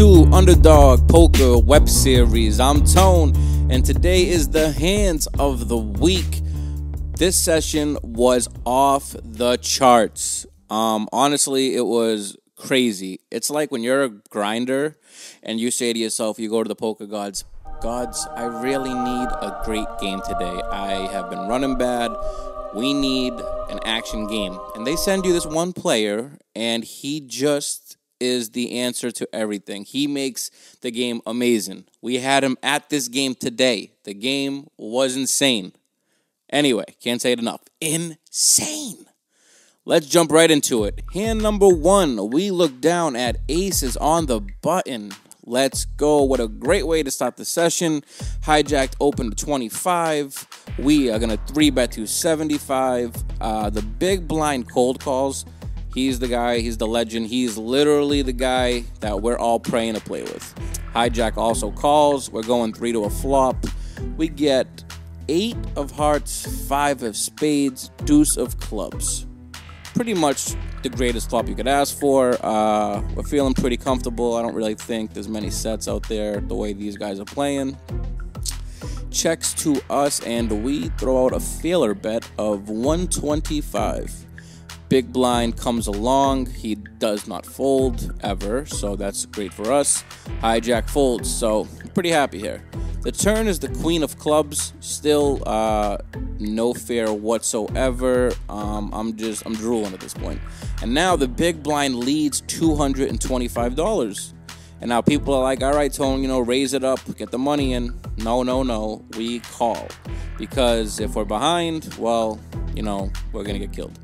to Underdog Poker Web Series. I'm Tone, and today is the hands of the week. This session was off the charts. Honestly, it was crazy. It's like when you're a grinder and you say to yourself, you go to the poker gods, I really need a great game today. I have been running bad. We need an action game. And they send you this one player, and he just is the answer to everything. He makes the game amazing. We had him at this game today. The game was insane. Anyway, can't say it enough. Insane. Let's jump right into it. Hand number one, we look down at aces on the button. Let's go. What a great way to start the session. Hijacked open to 25. We are going to 3-bet to 75. The big blind cold calls. He's the guy. He's the legend. He's literally the guy that we're all praying to play with. Hijack also calls. We're going 3 to a flop. We get 8 of hearts, 5 of spades, deuce of clubs. Pretty much the greatest flop you could ask for. We're feeling pretty comfortable. I don't really think there's many sets out there the way these guys are playing. Checks to us, and we throw out a failure bet of 125. Big blind comes along. He does not fold ever, so that's great for us. Hijack folds, so I'm pretty happy here. The turn is the queen of clubs. Still no fair whatsoever. I'm drooling at this point. And now the big blind leads $225. And now people are like, all right, Tone, raise it up, get the money in. No. We call. Because if we're behind, well, we're going to get killed.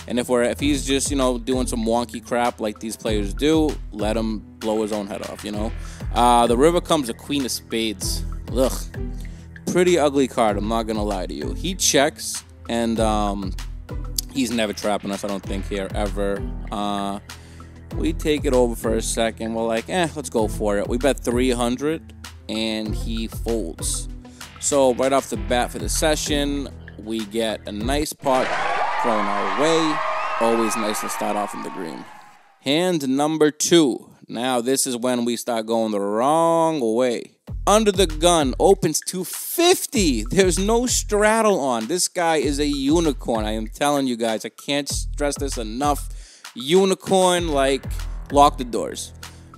And if he's just, doing some wonky crap like these players do, let him blow his own head off, The river comes a queen of spades. Ugh. Pretty ugly card, I'm not going to lie to you. He checks, and he's never trapping us, I don't think, here, ever. We take it over for a second. We're like, let's go for it. We bet 300, and he folds. So right off the bat for the session, we get a nice pot thrown our way. Always nice to start off in the green. Hand number 2. Now this is when we start going the wrong way. Under the gun opens to 50. There's no straddle on. This guy is a unicorn. I am telling you guys, I can't stress this enough. Unicorn, lock the doors.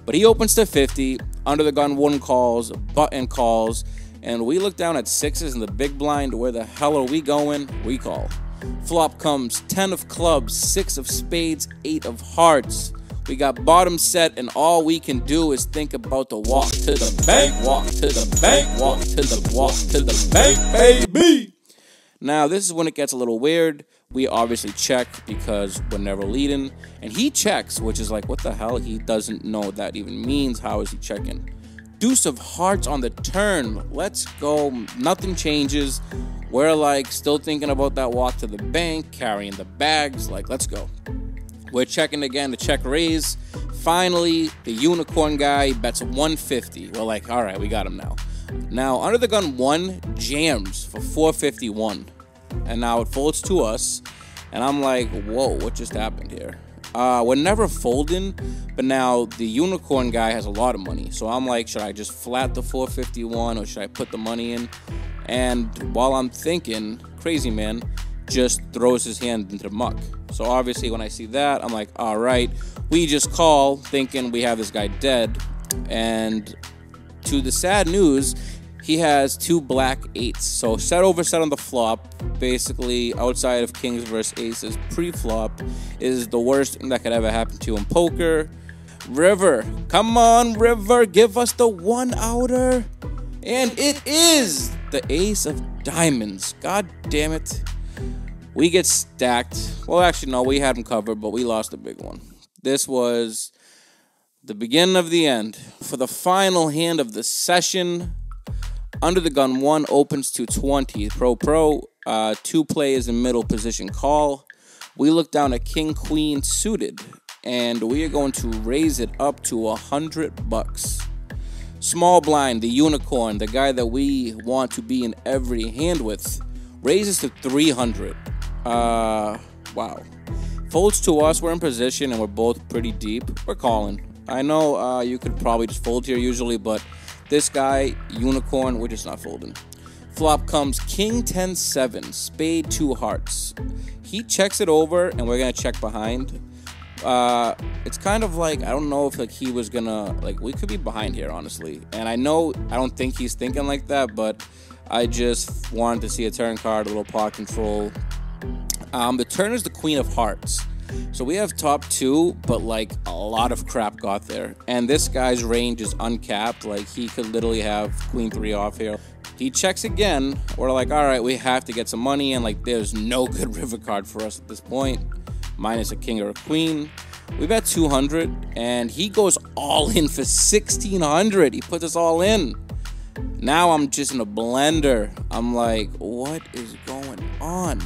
But he opens to 50. Under the gun 1 calls, button calls, and we look down at 6s in the big blind. Where the hell are we going? We call. Flop comes 10 of clubs, 6 of spades, 8 of hearts. We got bottom set, and all we can do is think about the walk to the bank, walk to the bank, walk to the bank, baby. Now, this is when it gets a little weird. We obviously check because we're never leading. And he checks, which is like, what the hell? He doesn't know what that even means. How is he checking? Deuce of hearts on the turn. Let's go. Nothing changes. We're still thinking about that walk to the bank, carrying the bags. Let's go. We're checking again, the check raise. Finally, the unicorn guy bets 150. We're like, all right, we got him now. Now, under the gun 1 jams for 451. And now it folds to us. And I'm like, whoa, what just happened here? We're never folding, but now the unicorn guy has a lot of money. So I'm like, should I just flat the 451 or should I put the money in? And while I'm thinking, crazy man just throws his hand into the muck. So obviously when I see that, I'm like, all right, we just call thinking we have this guy dead. And to the sad news, he has 2 black 8s. So set over set on the flop, basically outside of kings versus aces pre-flop, is the worst thing that could ever happen to you in poker. River, come on, River, give us the 1-outer. And it is the ace of diamonds. God damn it. We get stacked. Well, actually, no, we had him covered, but we lost a big one. This was the beginning of the end. For the final hand of the session, under the gun 1 opens to 20. Pro. 2 players in middle position call. We look down at king, queen suited, and we are going to raise it up to $100. Small blind, the unicorn, the guy that we want to be in every hand with, raises to 300. Wow. Folds to us, we're in position, and we're both pretty deep. We're calling. I know you could probably just fold here usually, but this guy, unicorn, we're just not folding. Flop comes king 10-7, spade 2 hearts. He checks it over, and we're going to check behind. It's kind of like, I don't know if like he was going to, like, we could be behind here, honestly. And I don't think he's thinking like that, but I just wanted to see a turn card, a little pot control. The turn is the queen of hearts. So we have top 2, but like a lot of crap got there. And this guy's range is uncapped. Like he could literally have queen 3 off here. He checks again. We're like, all right, we have to get some money. And like there's no good river card for us at this point. Minus a king or a queen. We bet 200. And he goes all in for 1,600. He puts us all in. Now I'm just in a blender. I'm like, what is going on?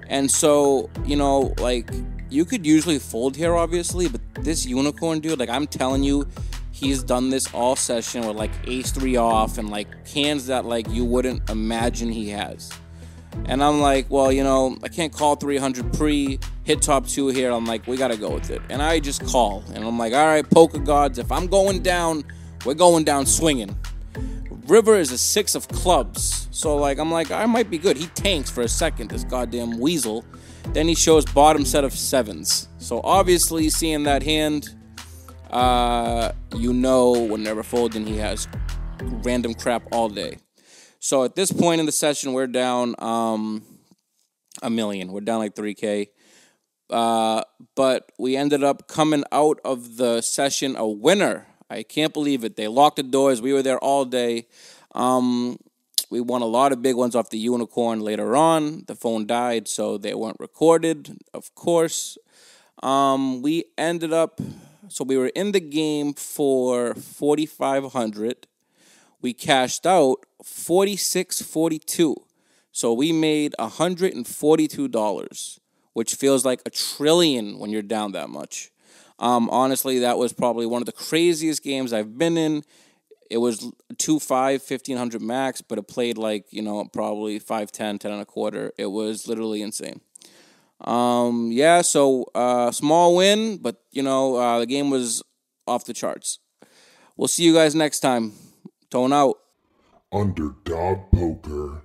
And so, you know, like, you could usually fold here, obviously, but this unicorn dude, like, I'm telling you, he's done this all session with, like, ace-3 off and, like, hands that, like, you wouldn't imagine he has. And I'm like, well, you know, I can't call 300 pre, hit top 2 here. I'm like, we got to go with it. And I just call. And I'm like, all right, poker gods, if I'm going down, we're going down swinging. River is a 6 of clubs. So, like, I'm like, I might be good. He tanks for a second, this goddamn weasel. Then he shows bottom set of 7s. So, obviously, seeing that hand, you know when never folding, he has random crap all day. So, at this point in the session, we're down $1 million. We're down like 3K. But we ended up coming out of the session a winner. I can't believe it. They locked the doors. We were there all day. We won a lot of big ones off the unicorn later on. The phone died, so they weren't recorded, of course. We ended up, so we were in the game for $4,500. We cashed out $46.42. So we made $142, which feels like $1 trillion when you're down that much. Honestly, that was probably one of the craziest games I've been in. It was 2-5, 1,500 max, but it played like, you know, probably 5-10, 10.25. It was literally insane. So small win, but, you know, the game was off the charts. We'll see you guys next time. Tone out. Underdog Poker.